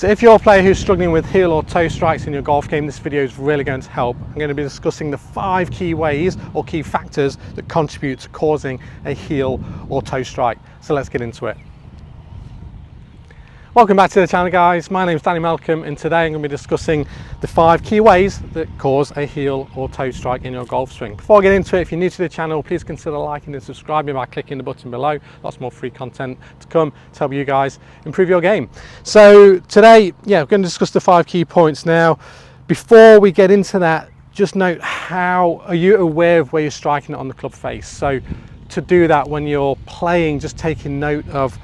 So if you're a player who's struggling with heel or toe strikes in your golf game, this video is really going to help. I'm going to be discussing the 5 key ways or key factors that contribute to causing a heel or toe strike. So let's get into it. Welcome back to the channel, guys. My name is Danny Malcolm, and today I'm going to be discussing the 5 key ways that cause a heel or toe strike in your golf swing. Before I get into it, if you're new to the channel, please consider liking and subscribing by clicking the button below. Lots more free content to come to help you guys improve your game. So today, we're going to discuss the 5 key points. Now, before we get into that, just note, how are you aware of where you're striking it on the club face? So to do that, when you're playing, just taking note of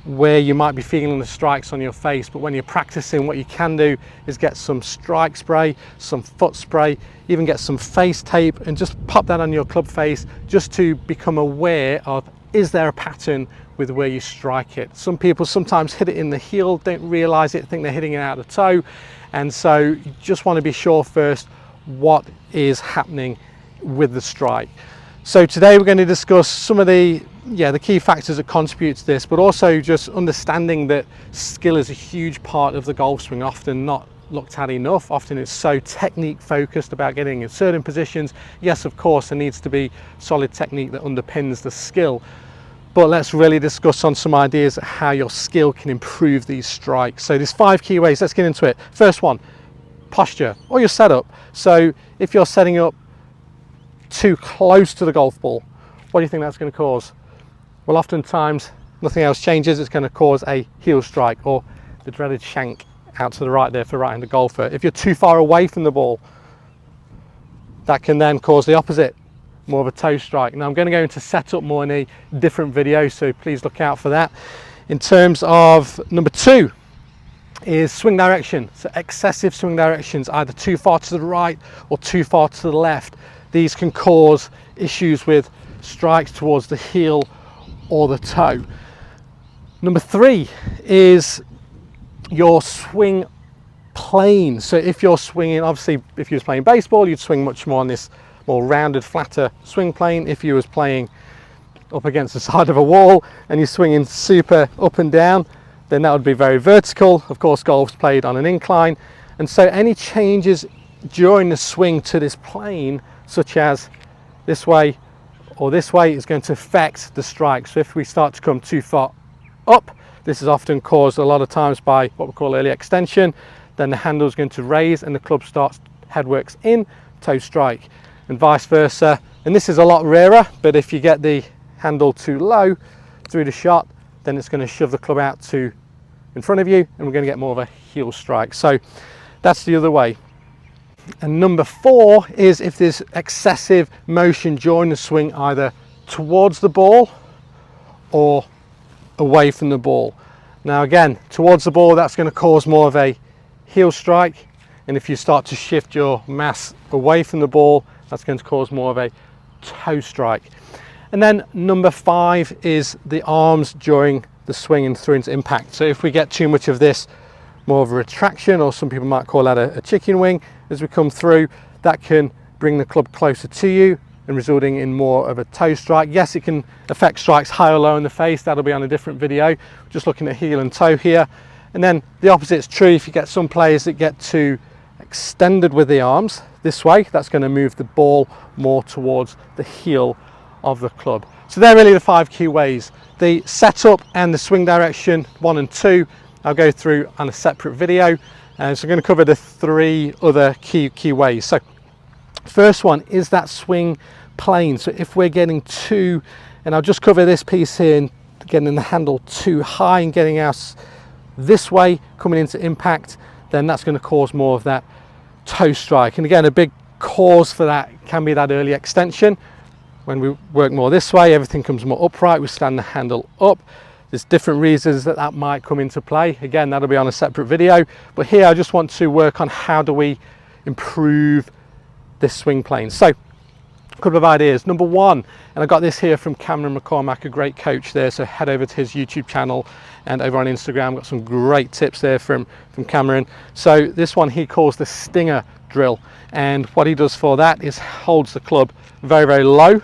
where you might be feeling the strikes on your face. But when you're practicing, what you can do is get some strike spray, some foot spray, even get some face tape and just pop that on your club face, just to become aware of, is there a pattern with where you strike it? Some people sometimes hit it in the heel, don't realize it, think they're hitting it out of the toe, and so you just want to be sure first what is happening with the strike. So today we're going to discuss some of the key factors that contribute to this, but also just understanding that skill is a huge part of the golf swing, often not looked at enough. Often it's so technique focused about getting in certain positions. Yes, of course, there needs to be solid technique that underpins the skill, but let's really discuss on some ideas of how your skill can improve these strikes. So there's 5 key ways. Let's get into it. First one, posture or your setup. So if you're setting up too close to the golf ball, what do you think that's going to cause? Well, oftentimes nothing else changes, it's going to cause a heel strike, or the dreaded shank out to the right there for right-handed golfer. If you're too far away from the ball, that can then cause the opposite, more of a toe strike. Now I'm going to go into setup more in a different video, so please look out for that. In terms of number 2 is swing direction. So excessive swing directions, either too far to the right or too far to the left. These can cause issues with strikes towards the heel or the toe. Number 3 is your swing plane. So if you're swinging, obviously if you was playing baseball, you'd swing much more on this more rounded, flatter swing plane. If you was playing up against the side of a wall and you're swinging super up and down, then that would be very vertical. Of course, golf's played on an incline, and so any changes during the swing to this plane, such as this way or this way, is going to affect the strike. So if we start to come too far up, this is often caused a lot of times by what we call early extension, then the handle is going to raise and the club starts, head works in, toe strike, and vice versa. And this is a lot rarer, but if you get the handle too low through the shot, then it's going to shove the club out to in front of you, and we're going to get more of a heel strike. So that's the other way. And number 4 is if there's excessive motion during the swing, either towards the ball or away from the ball. Now again, towards the ball, that's going to cause more of a heel strike, and if you start to shift your mass away from the ball, that's going to cause more of a toe strike. And then number 5 is the arms during the swing and through into impact. So if we get too much of this, more of a retraction, or some people might call that a chicken wing, as we come through, that can bring the club closer to you and resulting in more of a toe strike. Yes, it can affect strikes high or low in the face. That'll be on a different video, just looking at heel and toe here. And then the opposite is true. If you get some players that get too extended with the arms this way, that's going to move the ball more towards the heel of the club. So they're really the 5 key ways. The setup and the swing direction 1 and 2 I'll go through on a separate video, and so I'm going to cover the 3 other key ways. So first one is that swing plane. So if we're getting too, and I'll just cover this piece here, and getting the handle too high and getting us this way coming into impact, then that's going to cause more of that toe strike. And again, a big cause for that can be that early extension. When we work more this way, everything comes more upright, we stand the handle up. There's different reasons that might come into play. Again, that'll be on a separate video, but here I just want to work on how do we improve this swing plane. So a couple of ideas. Number 1, and I got this here from Cameron McCormack, a great coach there, so head over to his YouTube channel, and over on Instagram got some great tips there from Cameron. So this one he calls the stinger drill, and what he does for that is holds the club very, very low,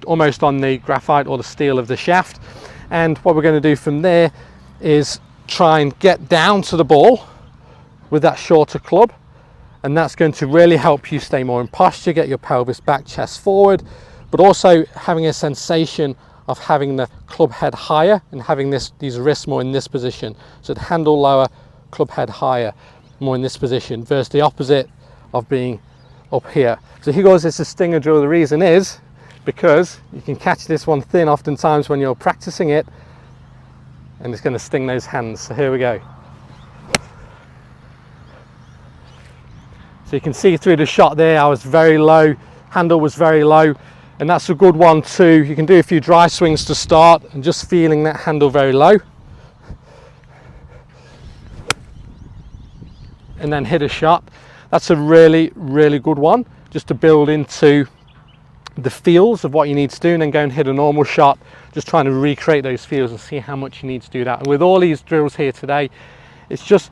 almost on the graphite or the steel of the shaft, and what we're going to do from there is try and get down to the ball with that shorter club, and that's going to really help you stay more in posture, get your pelvis back, chest forward, but also having a sensation of having the club head higher and having these wrists more in this position. So the handle lower, club head higher, more in this position, versus the opposite of being up here. So here goes this stinger drill. The reason is because you can catch this one thin oftentimes when you're practicing it, and it's going to sting those hands. So here we go. So you can see through the shot there, I was very low, handle was very low, and that's a good one too. You can do a few dry swings to start and just feeling that handle very low. And then hit a shot. That's a really, really good one, just to build into the feels of what you need to do, and then go and hit a normal shot, just trying to recreate those feels and see how much you need to do that. And with all these drills here today, it's just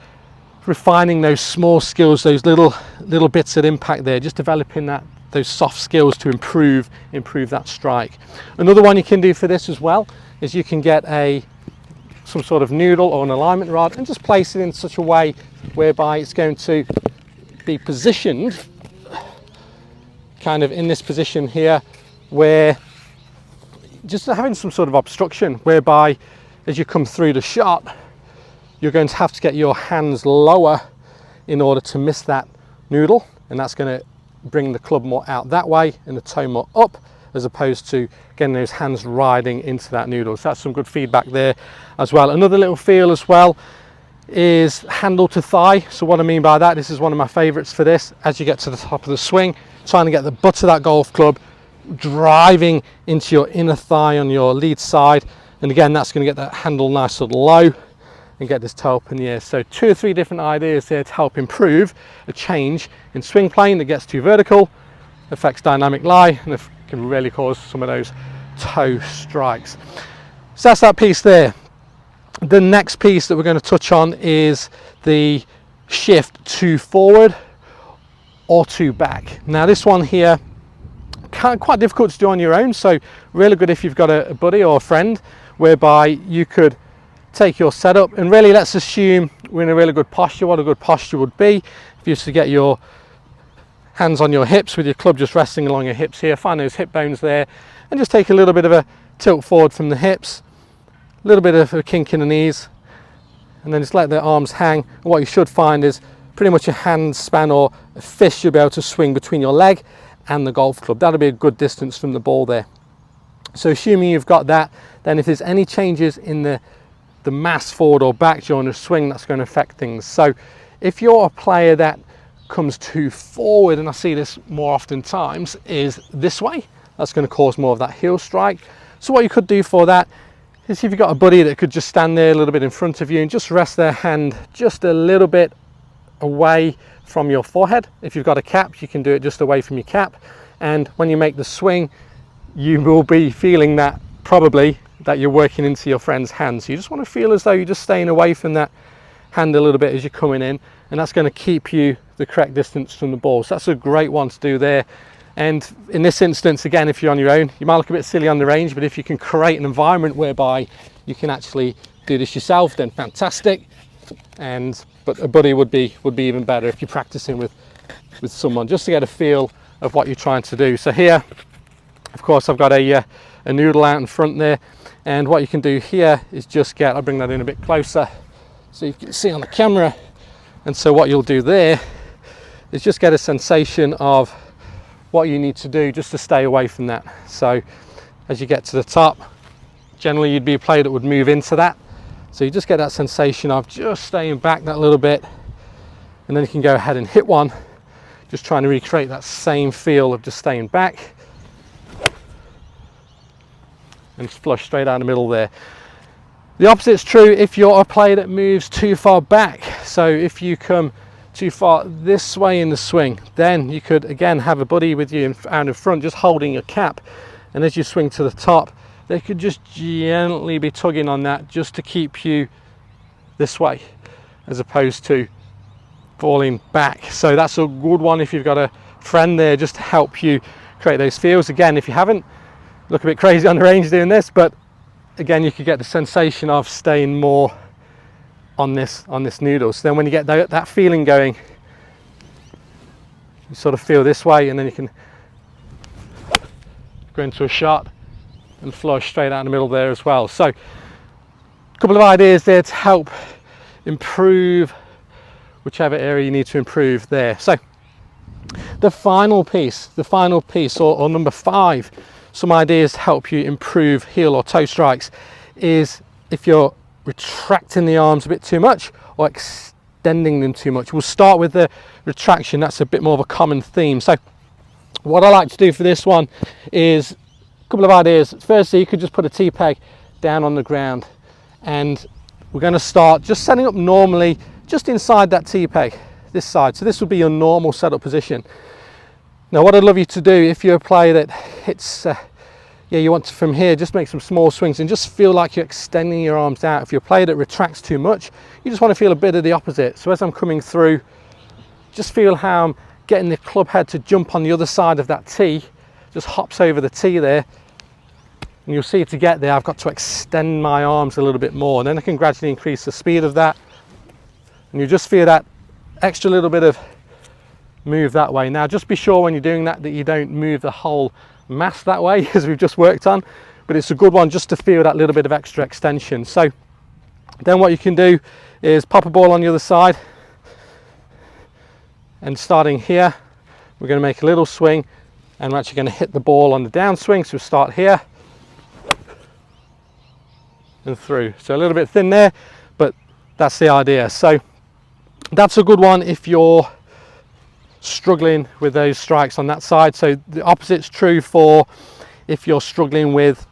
refining those small skills, those little bits of impact there, just developing those soft skills to improve that strike. Another one you can do for this as well is you can get some sort of noodle or an alignment rod and just place it in such a way whereby it's going to be positioned kind of in this position here, where just having some sort of obstruction, whereby as you come through the shot, you're going to have to get your hands lower in order to miss that noodle, and that's going to bring the club more out that way and the toe more up, as opposed to getting those hands riding into that noodle. So that's some good feedback there as well. Another little feel as well is handle to thigh. So what I mean by that, this is one of my favorites for this. As you get to the top of the swing, trying to get the butt of that golf club driving into your inner thigh on your lead side, and again that's going to get that handle nice and low and get this toe up in the air. So 2 or 3 different ideas there to help improve a change in swing plane that gets too vertical, affects dynamic lie, and it can really cause some of those toe strikes. So that's that piece there. The next piece that we're going to touch on is the shift to forward or to back. Now this one here, quite difficult to do on your own, so really good if you've got a buddy or a friend, whereby you could take your setup, and really let's assume we're in a really good posture. What a good posture would be if you used to get your hands on your hips with your club just resting along your hips here, find those hip bones there, and just take a little bit of a tilt forward from the hips, a little bit of a kink in the knees, and then just let the arms hang. And what you should find is pretty much a hand span or a fist you'll be able to swing between your leg and the golf club. That'll be a good distance from the ball there. So assuming you've got that, then if there's any changes in the mass forward or back during the swing, that's going to affect things. So if you're a player that comes too forward, and I see this more often times, is this way, that's going to cause more of that heel strike. So what you could do for that is, if you've got a buddy that could just stand there a little bit in front of you and just rest their hand just a little bit away from your forehead. If you've got a cap, you can do it just away from your cap, and when you make the swing, you will be feeling that probably that you're working into your friend's hand. So you just want to feel as though you're just staying away from that hand a little bit as you're coming in, and that's going to keep you the correct distance from the ball. So that's a great one to do there. And in this instance, again, if you're on your own, you might look a bit silly on the range, but if you can create an environment whereby you can actually do this yourself, then fantastic. But a buddy would be even better if you're practicing with someone, just to get a feel of what you're trying to do. So here, of course, I've got a noodle out in front there, and what you can do here is just I'll bring that in a bit closer so you can see on the camera. And so what you'll do there is just get a sensation of what you need to do just to stay away from that. So as you get to the top, generally you'd be a player that would move into that. So you just get that sensation of just staying back that little bit, and then you can go ahead and hit one, just trying to recreate that same feel of just staying back and flush straight out the middle there. The opposite is true if you're a player that moves too far back. So if you come too far this way in the swing, then you could again have a buddy with you out in front just holding your cap, and as you swing to the top, they could just gently be tugging on that just to keep you this way as opposed to falling back. So that's a good one if you've got a friend there just to help you create those feels. Again, if you haven't, look a bit crazy on the range doing this, but again, you could get the sensation of staying more on this noodle. So then when you get that feeling going, you sort of feel this way, and then you can go into a shot and flush straight out in the middle there as well. So a couple of ideas there to help improve whichever area you need to improve there. So the final piece, or number 5, some ideas to help you improve heel or toe strikes, is if you're retracting the arms a bit too much or extending them too much. We'll start with the retraction. That's a bit more of a common theme. So what I like to do for this one is a couple of ideas. Firstly, you could just put a T-peg down on the ground, and we're going to start just setting up normally just inside that T-peg, this side. So this would be your normal setup position. Now what I'd love you to do, if you're a player that hits, you want to from here, just make some small swings and just feel like you're extending your arms out. If you're a player that retracts too much, you just want to feel a bit of the opposite. So as I'm coming through, just feel how I'm getting the club head to jump on the other side of that tee, just hops over the tee there. And you'll see to get there, I've got to extend my arms a little bit more, and then I can gradually increase the speed of that. And you just feel that extra little bit of move that way. Now just be sure when you're doing that you don't move the whole mass that way, as we've just worked on, but it's a good one just to feel that little bit of extra extension. So then what you can do is pop a ball on the other side, and starting here, we're going to make a little swing, and we're actually going to hit the ball on the downswing. So we'll start here and through. So a little bit thin there, but that's the idea. So that's a good one if you're struggling with those strikes on that side. So the opposite's true for if you're struggling with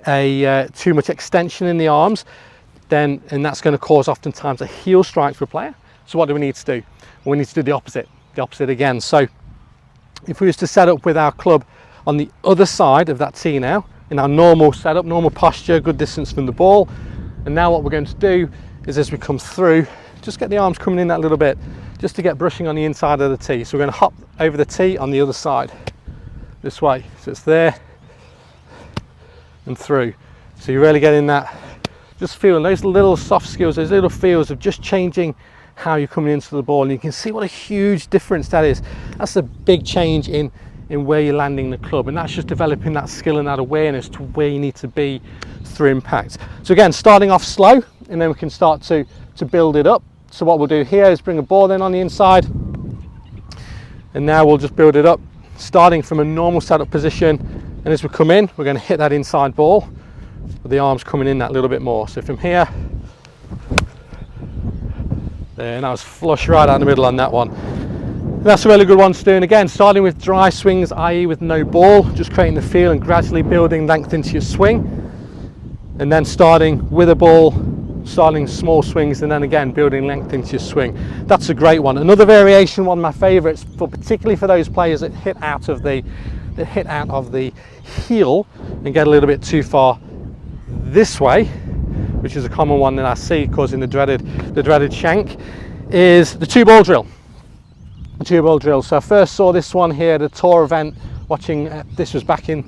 too much extension in the arms, and that's going to cause oftentimes a heel strike for a player. So what do we need to do? Well, we need to do the opposite again. So if we was to set up with our club on the other side of that tee now, in our normal setup, normal posture, good distance from the ball, and now what we're going to do is as we come through, just get the arms coming in that little bit, just to get brushing on the inside of the tee. So we're going to hop over the tee on the other side, this way. So it's there and through. So you're really getting that, just feeling those little soft skills, those little feels of just changing how you're coming into the ball. And you can see what a huge difference that is. That's a big change in where you're landing the club, and that's just developing that skill and that awareness to where you need to be through impact. So again, starting off slow, and then we can start to build it up. So what we'll do here is bring a ball in on the inside, and now we'll just build it up, starting from a normal setup position. And as we come in, we're going to hit that inside ball with the arms coming in that little bit more. So from here, there, and I was flush right out in the middle on that one. And that's a really good one to do. And again, starting with dry swings, i.e. with no ball, just creating the feel and gradually building length into your swing. And then starting with a ball, starting small swings, and then again building length into your swing. That's a great one. Another variation, one of my favorites, particularly for those players that hit out of the heel and get a little bit too far this way, which is a common one that I see causing the dreaded shank, is the 2-ball drill. The 2-ball drill. So I first saw this one here at a tour event, watching this was back in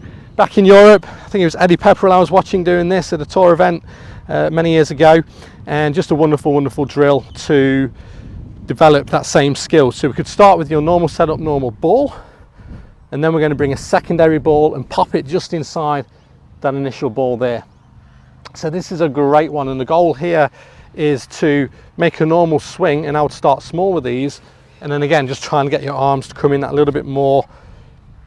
Europe. I think it was Eddie Pepperell I was watching doing this at a tour event many years ago, and just a wonderful drill to develop that same skill. So we could start with your normal setup, normal ball, and then we're going to bring a secondary ball and pop it just inside that initial ball there. So this is a great one, and the goal here is to make a normal swing, and I would start small with these, and then again just try and get your arms to come in that little bit more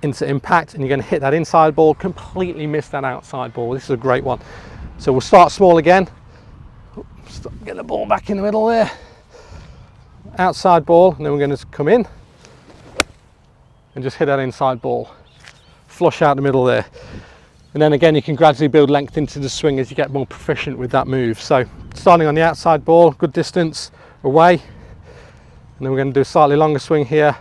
into impact, and you're going to hit that inside ball, completely miss that outside ball. This is a great one. So we'll start small again, get the ball back in the middle there, outside ball, and then we're going to come in and just hit that inside ball, flush out the middle there. And then again, you can gradually build length into the swing as you get more proficient with that move. So starting on the outside ball, good distance away, and then we're going to do a slightly longer swing here.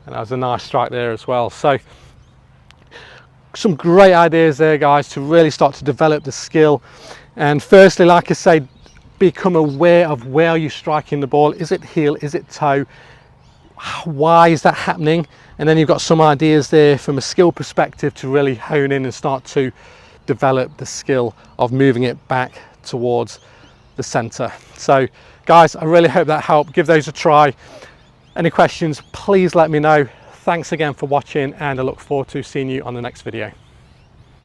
And that was a nice strike there as well. So some great ideas there, guys, to really start to develop the skill. And firstly, like I say, become aware of where you're striking the ball. Is it heel? Is it toe? Why is that happening? And then you've got some ideas there from a skill perspective to really hone in and start to develop the skill of moving it back towards the center. So guys, I really hope that helped. Give those a try. Any questions, please let me know. Thanks again for watching, and I look forward to seeing you on the next video.